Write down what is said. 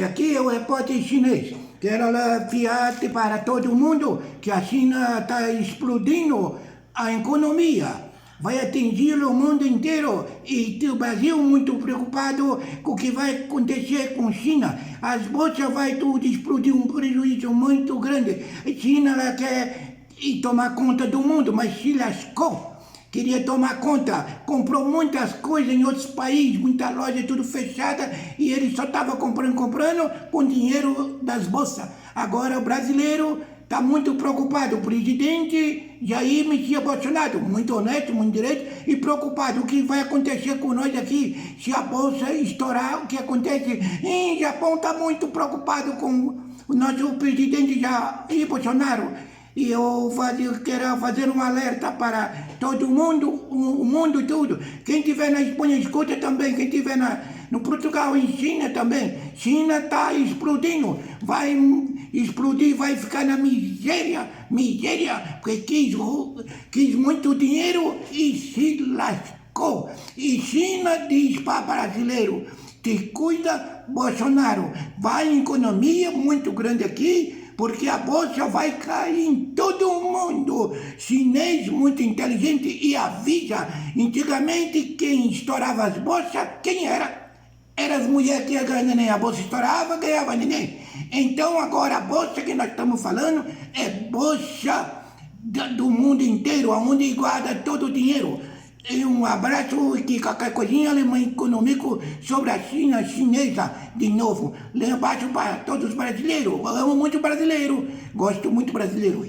Aqui é o repórter chinês. Quero anunciar para todo mundo que a China está explodindo a economia. Vai atingir o mundo inteiro e o Brasil muito preocupado com o que vai acontecer com a China. As bolsas vai tudo explodir, um prejuízo muito grande. A China ela quer tomar conta do mundo, mas se lascou. Queria tomar conta, comprou muitas coisas em outros países, muita loja tudo fechada e ele só estava comprando com dinheiro das bolsas. Agora o brasileiro está muito preocupado, o presidente Jair Messias Bolsonaro, muito honesto, muito direito e preocupado. O que vai acontecer com nós aqui se a bolsa estourar, o que acontece? O Japão está muito preocupado com o nosso presidente Jair Bolsonaro. E eu quero fazer um alerta para todo mundo, o mundo todo. Quem estiver na Espanha, escuta também. Quem estiver no Portugal, em China também. China está explodindo. Vai explodir, vai ficar na miséria. Porque quis muito dinheiro e se lascou. E China diz para brasileiro, te cuida, Bolsonaro. Vai economia muito grande aqui, porque a bolsa vai cair em todo o mundo. Chinês muito inteligente e avisa. Antigamente, quem estourava as bolsas, quem era? Eram as mulheres que iam ganhar neném. A bolsa estourava, ganhava neném. Então, agora, a bolsa que nós estamos falando é bolsa do mundo inteiro, onde guarda todo o dinheiro. E um abraço e qualquer coisinha, Alemanha Econômico sobre a China chinesa, de novo. Lá embaixo para todos os brasileiros. Eu amo muito brasileiro, gosto muito brasileiro.